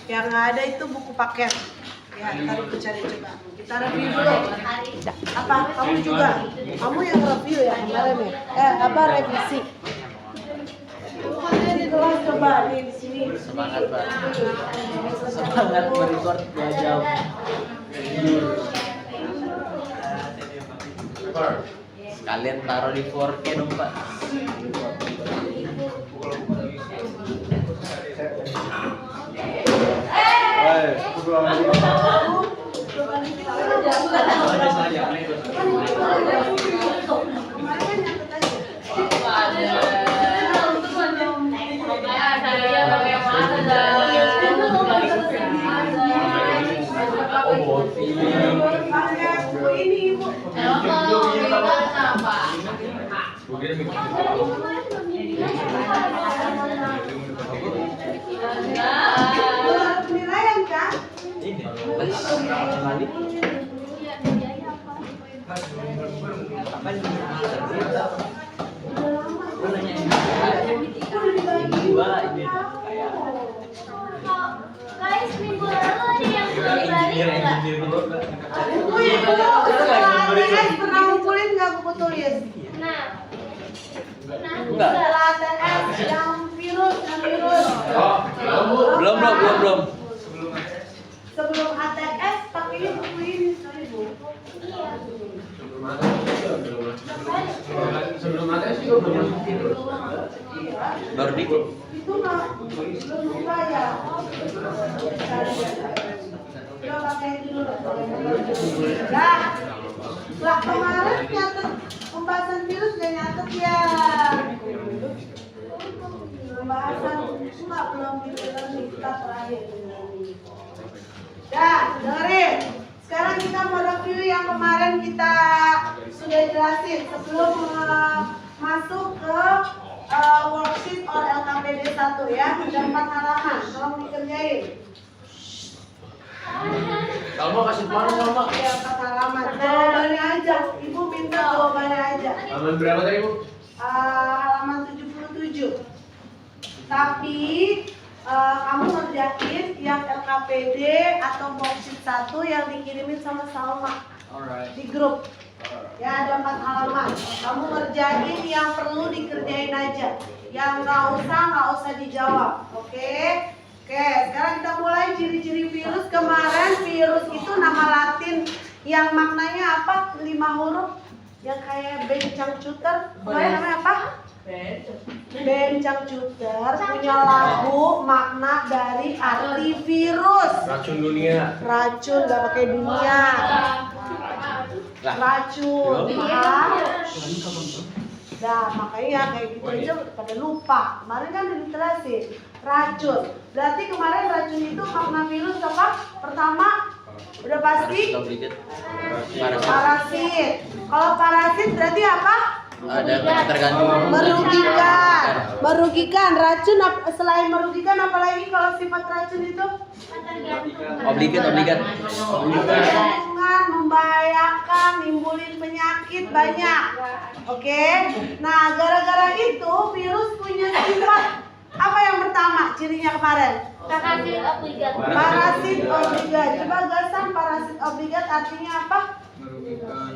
Yang nggak ada itu buku paket. Ya, ntar aku cari coba. Kita review dulu. Apa? Kamu juga? Kamu yang review ya kemarin ya? Revisi. Di kelas coba di sini. Semangat Pak. Semangat merecord 2 jam. Sekalian taruh di 4K dong Pak. Penilaian kan? Guys, minggu lalu ada yang balik nggak? Pernah ngumpulin nggak buku tulis? Nah, Enggak. Setelah ATS yang virus. Belum. Sebelum ATS pakainya buku ini sorry Bu. Sebelum ATS juga belum. Nordik. Itu nggak belum buka ya. Coba pakai itu dulu. Nah, lah kemarin nyatet pembahasan virus nggak nyatet ya. Pembahasan enggak belum kita terakhir. Dah, dengerin. Sekarang kita mau review yang kemarin kita sudah jelasin sebelum masuk ke worksheet or LKPD 1 ya. Ada 4 halaman, tolong dikerjain. Kamu kasih mana sama? Ya, 4 halaman. Jawabannya aja. Ibu minta jawabannya aja. Halaman berapa tadi Bu? Halaman 77. Tapi kamu ngerjain yang LKPD atau worksheet 1 yang dikirimin sama Salma Alright. di grup. Ya, ada 4 halaman. Kamu ngerjain yang perlu dikerjain aja. Yang nggak usah dijawab. Oke? Oke, sekarang kita mulai ciri-ciri virus. Kemarin virus itu nama Latin yang maknanya apa? 5 huruf yang kayak bencangcuter. Kemarin namanya apa? Bencangcuter punya lagu makna dari arti virus. Racun dunia. Racun nggak pakai dunia. Racun. Nah, makanya kayak gitu aja pada lupa. Kemarin kan udah dijelasin. Racun. Berarti kemarin racun itu makna virus apa? Pertama, udah pasti parasit. Kalau parasit berarti apa? Ada ketergantungan. Merugikan. Racun selain merugikan apalagi kalau sifat racun itu? Obligat. Ketergantungan, membahayakan, nimbulin penyakit banyak. Oke. Nah, gara-gara itu virus punya sifat apa yang pertama cirinya kemarin? Parasit obligat. Parasit obligat. Coba gasan parasit obligat artinya apa? Merugikan.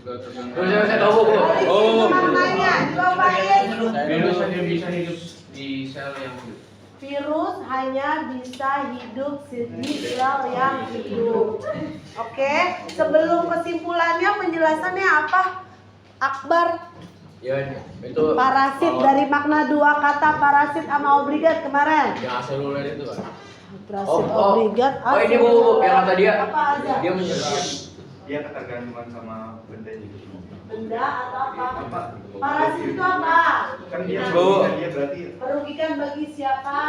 Saya tahu Bu. Oh. Maknanya, cobain. Virus hanya bisa hidup di sel yang hidup. Virus hanya bisa hidup di sel yang hidup. Oke. Sebelum kesimpulannya penjelasannya apa? Akbar. Ya, itu Parasit dari makna 2 kata parasit sama obligat kemarin. yang aseluler itu kan. Parasit obligat. Oh ini Bu, yang kata dia. Apa aja? Dia menyerang. Dia ketergantungan sama benda juga. Benda atau apa? Parasit itu apa? Kan dia Bu. merugikan dia berarti Merugikan bagi siapa?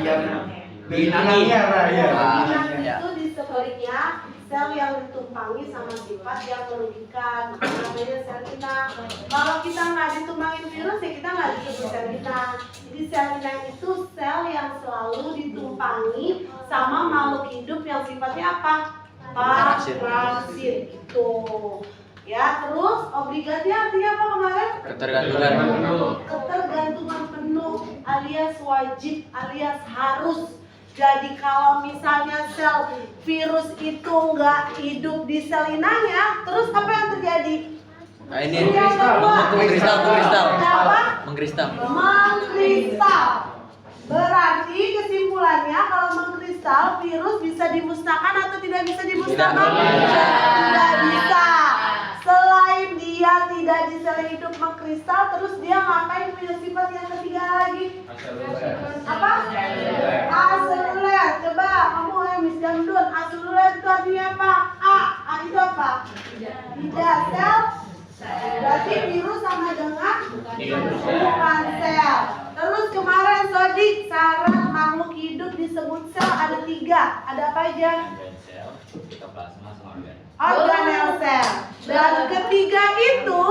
yang Binatang. ya. Merugikan itu disebutnya sel yang ditumpangi sama sifat yang merugikan. Namanya sel inang. Kalau kita nggak ditumpangin virus ya kita nggak disebut sel inang. Jadi sel inang itu sel yang selalu ditumpangi sama makhluk hidup yang sifatnya apa? Parasit gitu. Ya, terus obligatnya artinya apa kemarin? Ketergantungan. Ketergantungan penuh alias wajib alias harus. Jadi kalau misalnya sel virus itu nggak hidup di sel inangnya, terus apa yang terjadi? Nah, ini Yang kedua, mengkristal. Apa? Mengkristal. Mengkristal. Berarti kesimpulannya kalau mengkristal virus bisa dimusnahkan atau tidak bisa dimusnahkan? Tidak bisa. Selain dia tidak di sel hidup mengkristal, terus dia ngapain punya sifat yang ketiga lagi? Apa? Aseluler. Coba kamu Miss Jamdun, aseluler itu artinya apa? A itu apa? Tidak sel. Berarti virus sama dengan bukan sel. Terus kemarin Sodik syarat makhluk hidup disebut sel ada 3. Ada apa aja? Organel sel. Dan ketiga itu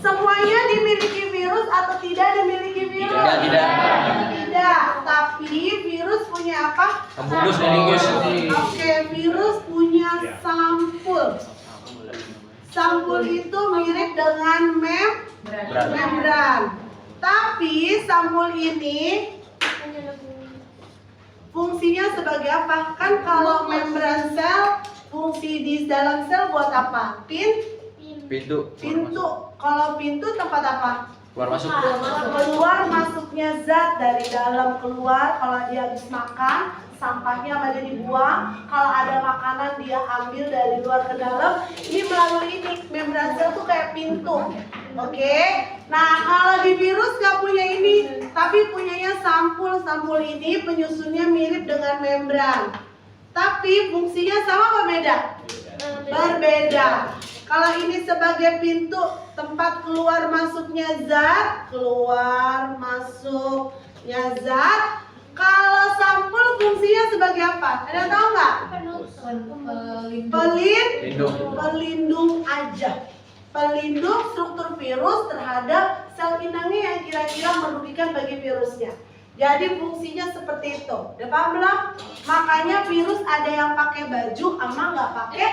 semuanya dimiliki virus atau tidak dimiliki virus? Tidak. Tidak. Tapi virus punya apa? Pembungkus meningus. Oke, virus punya sampul. Sampul itu mirip dengan membran. Tapi sampul ini fungsinya sebagai apa? Kan kalau membran sel fungsi di dalam sel buat apa? Pintu. Kalau pintu tempat apa? Keluar masuk. Keluar masuknya zat dari dalam keluar. Kalau dia habis makan, sampahnya ada dibuang. Kalau ada makanan dia ambil dari luar ke dalam. Ini melalui ini membran sel tuh kayak pintu. Oke. Nah kalau di virus nggak punya ini, tapi punyanya sampul. Sampul ini penyusunnya mirip dengan membran. Tapi fungsinya sama apa beda? Berbeda. Kalau ini sebagai pintu tempat keluar masuknya zat, Kalau sampul fungsinya sebagai apa? Ada yang tahu nggak? Pelindung aja. Pelindung struktur virus terhadap sel inangnya yang kira-kira merugikan bagi virusnya. Jadi fungsinya seperti itu. Udah paham belum? Makanya virus ada yang pakai baju sama nggak pakai.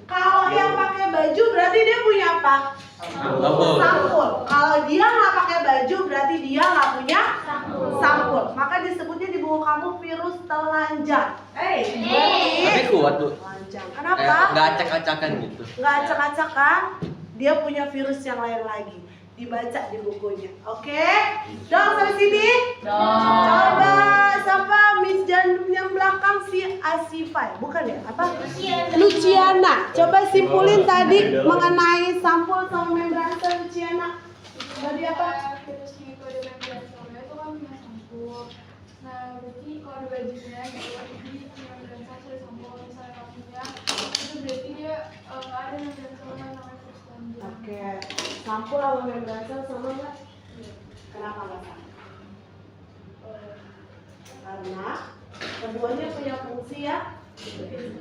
Kalau yang pakai baju berarti dia punya apa? Sampul. Kalau dia nggak pakai baju berarti dia nggak punya sampul. Maka disebutnya di buku kamu virus telanjang. Tapi kuat tuh. Telanjang. Kenapa? Nggak acak-acakan gitu. Nggak acak-acakan. Dia punya virus yang lain lagi. Dibaca di bukunya. Oke? Dong sampai sini? Coba siapa Miss Jan yang belakang si Asifai. Bukan ya? Apa? Luciana. Coba simpulin tadi mengenai sampul sama membran sel Luciana. Tadi apa? Virusnya itu ada membran selnya itu kan punya sampul. Nah berarti kalau ada bajunya gitu, jadi membran sel ada sampul. Misalnya kamunya itu berarti dia nggak ada membran selnya namanya virus telanjang. Oke. Sampul sama membran sel sama nggak? Kenapa nggak sama? Karena keduanya punya fungsi ya.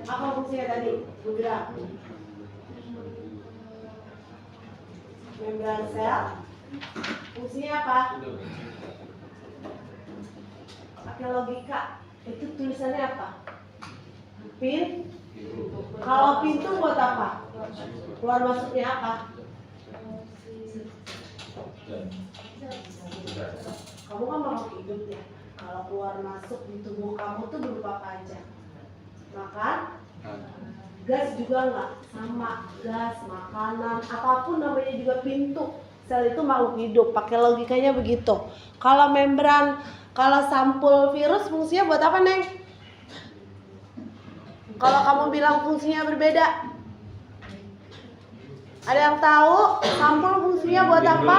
Apa fungsinya tadi? Bergerak. Membran sel fungsinya apa? Pakai logika. Itu tulisannya apa? Kalau pintu buat apa? Keluar masuknya apa? Kamu kan makhluk hidup ya. Kalau keluar masuk di tubuh kamu tuh berupa apa aja? Makan? Gas juga nggak? Sama. Gas, makanan, apapun namanya juga pintu. Sel itu makhluk hidup. Pakai logikanya begitu. Kalau membran, kalau sampul virus fungsinya buat apa, Neng? Kalau kamu bilang fungsinya berbeda, ada yang tahu sampul fungsinya buat apa?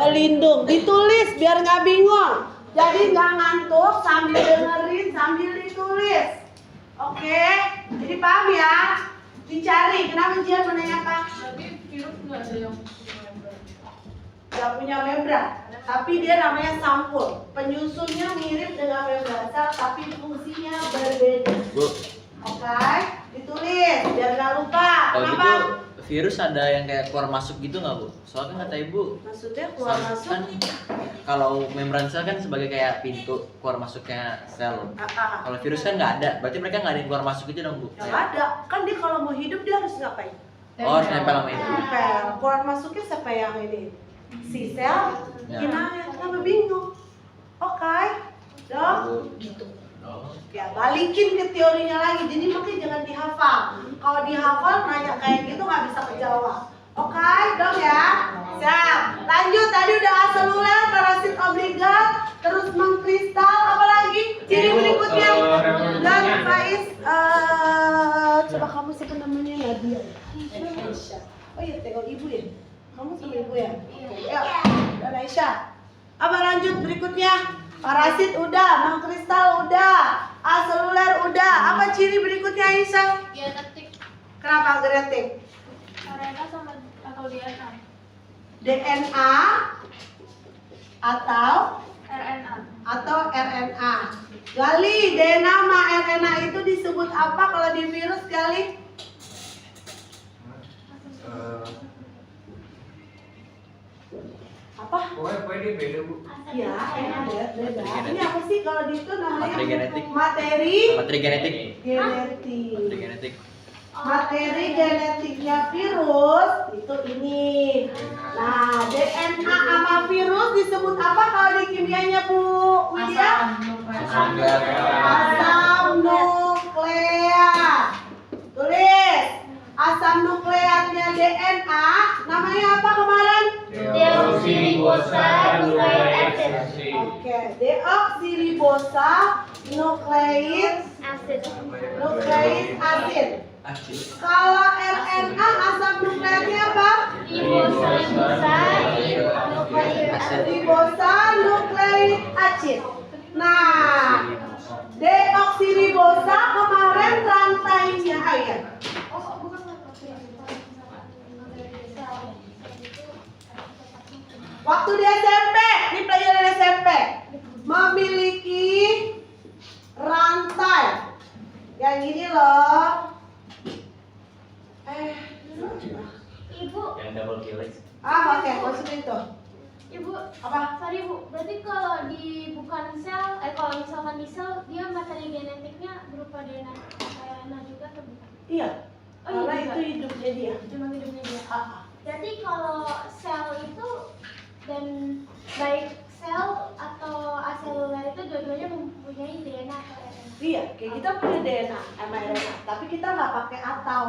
Pelindung. Ditulis biar nggak bingung. Jadi nggak ngantuk sambil dengerin sambil ditulis. Oke? Jadi paham ya? Dicari. Kenapa dia menanyakan? Berarti virus nggak ada yang punya membran. Nggak punya membran, tapi dia namanya sampul. Penyusunnya mirip dengan membran sel, tapi fungsinya berbeda. Bu, Oke? Ditulis biar nggak lupa. kalau Kenapa? gitu virus ada yang kayak keluar masuk gitu nggak, Bu? Soalnya kata Ibu, Maksudnya keluar masuk? kan kalau membran sel kan sebagai kayak pintu keluar masuknya sel. Kalau virus kan nggak ada, berarti mereka nggak ada yang keluar masuk gitu dong, Bu? Yang ada. Kan dia kalau mau hidup dia harus ngapain? Oh, harus nempel sama itu. Nempel. Keluar masuknya siapa yang ini? Si sel Ya. inangnya. Kenapa bingung? Oke. Dong. gitu. Oh. Ya balikin ke teorinya lagi, jadi makanya jangan dihafal. Kalau dihafal nanya kayak gitu nggak bisa kejawab. Oke, dong ya. Siap. Lanjut, tadi udah aseluler, parasit obligat, terus mengkristal, apa lagi? Ciri berikutnya. Dan Faiz, coba kamu siapa namanya Nadia? Aisyah. Oh iya, tengok ibu ya. Kamu sama ibu ya? Oke, ya. Dan Aisyah. Apa lanjut berikutnya? Parasit udah, mengkristal udah, aseluler udah. Apa ciri berikutnya Aisyah? Genetik. Kenapa genetik? RNA sama atau DNA? DNA atau RNA. Gali, DNA sama RNA itu disebut apa kalau di virus, Gali? Apa? Pokoknya dia beda bu. Ya, beda. Ini apa sih kalau di itu namanya? Materi genetik. Materi Materi genetik. genetik. Materi genetik. Materi genetiknya virus itu ini. Nah, DNA sama virus disebut apa kalau di kimianya Bu Widya? Asam nukleat. Tulis. Asam nukleatnya DNA namanya apa kemarin? Deoksiribosa nucleic acid. Oke, deoksiribosa nucleic acid. Kalau RNA asam nukleatnya apa? Ribosa nucleic acid. Nah, deoksiribosa kemarin rantainya ayat. Waktu di SMP, ini pelajaran SMP, memiliki rantai yang gini loh. Ibu, Yang double helix. Oke, maksudnya itu. Ibu, Apa? sorry Bu, berarti kalau di bukan sel, kalau misalkan di sel, dia materi genetiknya berupa DNA juga atau bukan? Iya, Oh, iya karena juga. itu hidupnya dia. Cuma hidupnya dia. Ah, Jadi kalau sel itu dan baik sel atau aseluler itu dua-duanya mempunyai DNA atau RNA. Iya, kayak kita punya DNA, mRNA, tapi kita nggak pakai atau.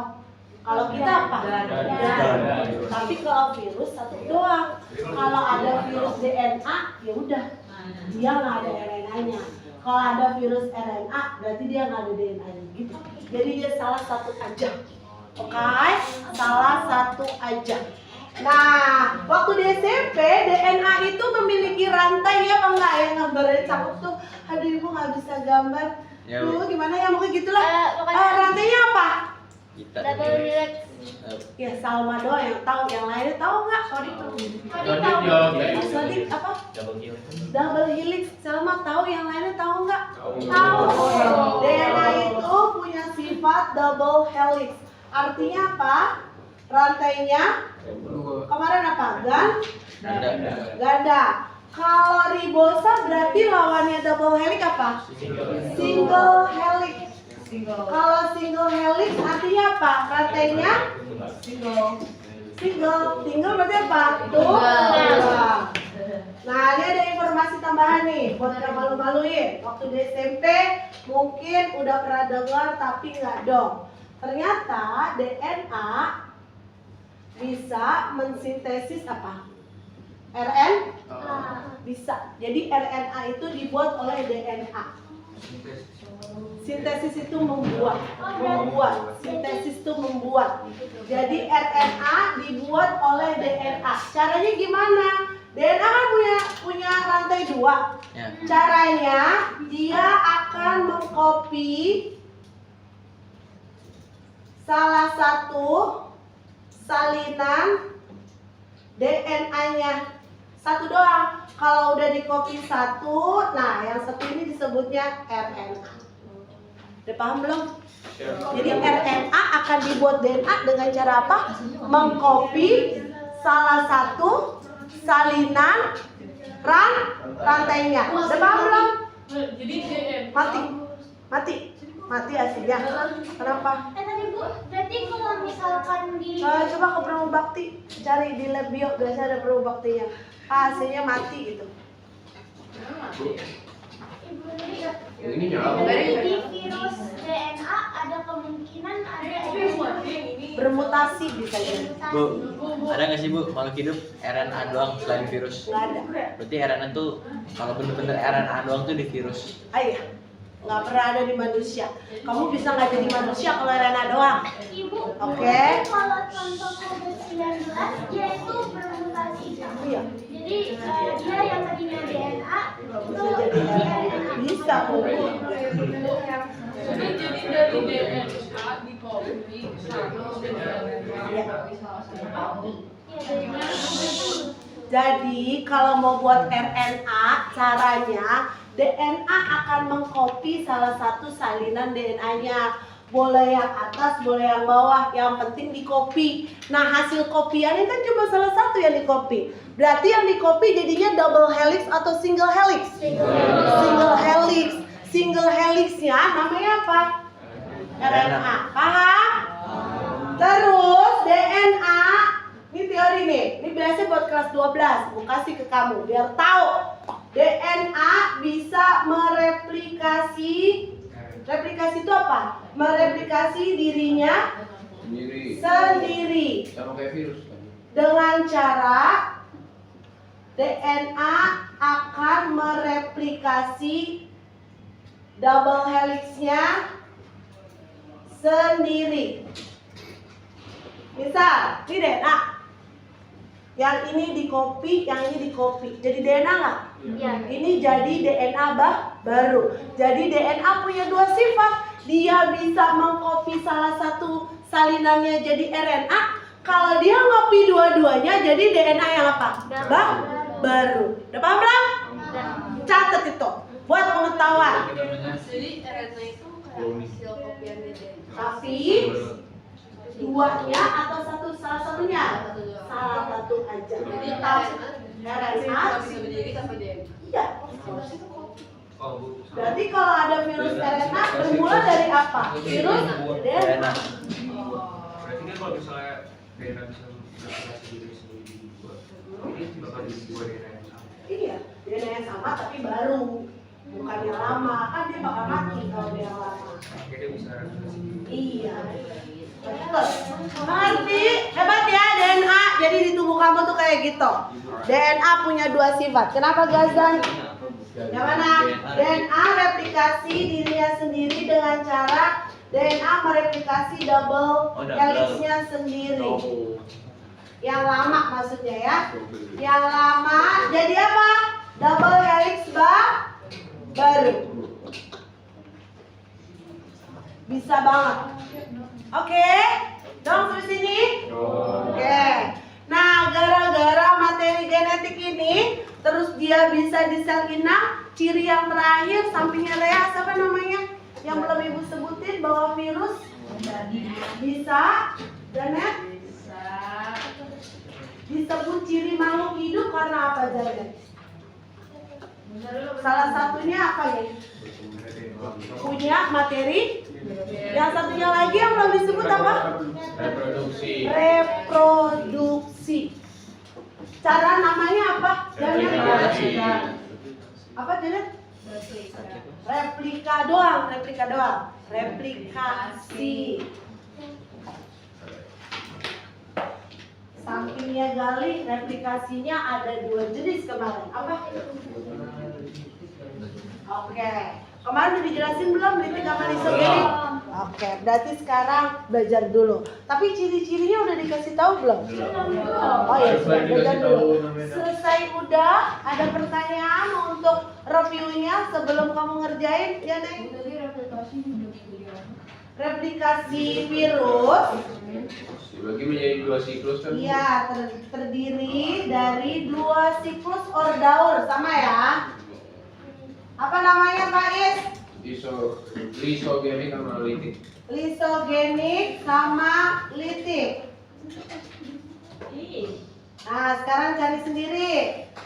Kalau kita apa? Dan. Tapi kalau virus satu doang. Kalau ada virus DNA, ya udah, dia nggak ada RNA-nya. Kalau ada virus RNA, berarti dia nggak ada DNA-nya, gitu. Jadi dia salah satu aja. Oke, salah satu aja. Nah, waktu di SMP, DNA itu memiliki rantai ya, apa enggak ya? Gambarnya cakep tuh. Aduh, ibu nggak bisa gambar. Ya, Tuh, gimana ya? Mungkin gitulah. Pokoknya Rantainya apa? Kita. double helix. Ya, Salma doang yang tahu. Yang lainnya tahu nggak? Sorry tuh. Sodik apa? Double helix. Double helix. Salma tahu, yang lainnya tahu nggak? Tahu. DNA itu punya sifat double helix. Artinya apa? Rantainya kemarin apa? Ganda. Kalau ribosa berarti lawannya double helix apa? Single helix. Kalau single helix artinya apa? Rantainya single berarti apa? Dua. Nah, ini ada informasi tambahan nih buat gak malu-maluin. Waktu di SMP mungkin udah pernah dengar tapi nggak dong. Ternyata DNA bisa mensintesis apa? Bisa. Jadi RNA itu dibuat oleh DNA. Sintesis itu membuat. Sintesis itu membuat. Jadi RNA dibuat oleh DNA. Caranya gimana? DNA kan punya rantai dua. Ya. Caranya dia akan mengcopy salah satu salinan DNA-nya. Satu doang. Kalau udah di copy satu, nah yang satu ini disebutnya RNA. Udah paham belum? Jadi RNA akan dibuat DNA dengan cara apa? Mengcopy salah satu salinan rantainya. Udah paham belum? Jadi DNA. Mati aslinya. Kenapa? Tadi Bu, berarti kalau misalkan di Coba ke Pramu Bakti, cari di lab bio, biasa ada Pramu Baktinya. Hasilnya mati gitu. Ibu ini Ininya apa? Jadi di virus DNA ada kemungkinan ada Bermutasi bisa jadi. Bu, ada nggak sih Bu makhluk hidup RNA doang selain virus? Nggak ada. Berarti RNA tuh kalau bener-bener RNA doang tuh di virus. Ayo, nggak pernah ada di manusia. Kamu bisa nggak jadi manusia kalau RNA doang. Ibu. Oke. Kalau contoh COVID-19 dia itu bermutasi. Iya. Jadi dia yang tadinya DNA Bisa jadi RNA. Bisa Bu. Jadi dari DNA di kopi sama Jadi kalau mau buat RNA, caranya DNA akan mengcopy salah satu salinan DNA-nya. Boleh yang atas, boleh yang bawah, yang penting di copy. Nah, hasil kopiannya kan cuma salah satu yang di copy. Berarti yang di copy jadinya double helix atau single helix? Single helix. Single helixnya namanya apa? RNA. Paham? Terus DNA, ini teori nih. Ini biasanya buat kelas 12. Mau kasih ke kamu biar tahu. DNA bisa mereplikasi. Replikasi itu apa? Mereplikasi dirinya sendiri Sama kayak virus kan. dengan cara DNA akan mereplikasi double helixnya sendiri. Misal, ini DNA. Yang ini di copy, yang ini di copy. Jadi DNA nggak? Iya. Ini jadi DNA baru. Jadi DNA punya dua sifat. Dia bisa mengcopy salah satu salinannya jadi RNA. Kalau dia ngopi dua-duanya jadi DNA yang apa? Baru. Udah paham belum? Catat itu. Buat pengetahuan. Jadi RNA itu kayak hasil kopian DNA. Tapi duanya atau salah satunya? Salah satu aja. Jadi RNA bisa berdiri tanpa DNA. iya. Berarti kalau ada virus RNA bermula dari apa? Virus DNA. RNA. Berarti kan kalau misalnya DNA bisa berkreasi diri sendiri di dua, ini bakal jadi dua DNA yang sama. Iya, DNA yang sama tapi baru. Bukan yang lama, kan dia bakal mati kalau dia yang lama. Oke, dia bisa berkreasi diri. Iya. Betul. Mengerti? Hebat ya DNA. Jadi di tubuh kamu tuh kayak gitu. DNA punya dua sifat. Kenapa Gazan? Yang mana? DNA replikasi dirinya sendiri dengan cara DNA mereplikasi double helixnya sendiri. Yang lama maksudnya ya. Yang lama jadi apa? Double helix baru. Bisa banget. Oke, dong terus sini. Oke. Nah, gara-gara materi genetik ini, terus dia bisa di sel inang. Ciri yang terakhir, sampingnya Lea, siapa namanya? Yang belum ibu sebutin bahwa virus bisa, Janet? Disebut ciri makhluk hidup karena apa, Janet? Salah satunya apa ya? Punya materi. Yang satunya lagi yang belum disebut apa? Reproduksi. Cara namanya apa? Janet? Apa Janet? Replika doang. Replikasi. Sampingnya Gali, replikasinya ada dua jenis kemarin. Apa? Oke. Kemarin udah dijelasin belum litik sama lisogenik? Oke, berarti sekarang belajar dulu. Tapi ciri-cirinya udah dikasih tahu belum? Oh ya, sudah belajar dulu. Selesai udah, ada pertanyaan untuk reviewnya sebelum kamu ngerjain, ya Neng? Replikasi virus. Dibagi menjadi dua siklus kan? Iya, terdiri dari dua siklus ordaur, sama ya? Apa namanya Pak Is? Lisogenik sama litik. Lisogenik sama litik. Nah, sekarang cari sendiri.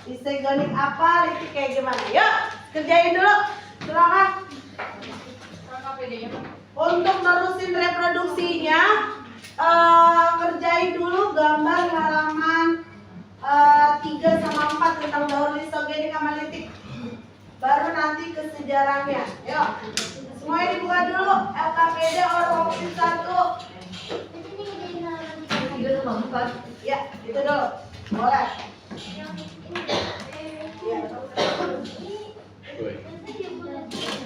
Lisogenik apa, litik kayak gimana? Yuk, kerjain dulu. Silakan. Untuk nerusin reproduksinya, kerjain dulu gambar halaman 3 sama 4 tentang daur lisogenik sama litik. Baru nanti kesejarannya. Yuk, semuanya dibuka dulu. LKPD or worksheet 1. Ya, itu dulu. Boleh.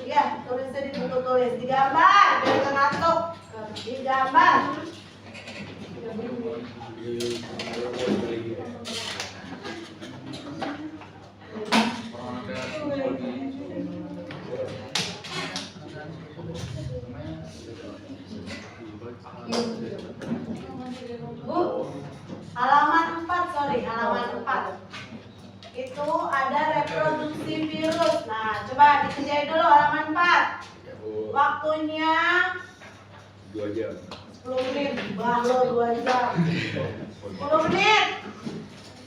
Ya, tulisnya di buku tulis. Digambar, jangan ngantuk. Digambar. Bu, halaman 4, halaman 4. Itu ada reproduksi virus. Nah, coba dikerjain dulu halaman 4. Waktunya 2 jam. 10 menit. Baru 2 jam. 10 menit.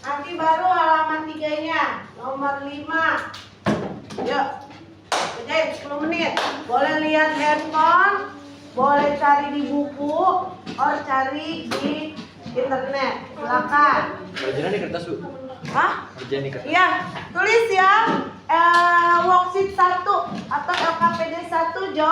Nanti baru halaman 3-nya. Nomor 5. Yuk. Kerjain 10 menit. Boleh lihat handphone, boleh cari di buku, or cari di internet. Silakan. Kerjanya di kertas, Bu. Hah? Kerjanya di kertas. Iya, tulis ya. Worksheet 1 atau LKPD 1 jawab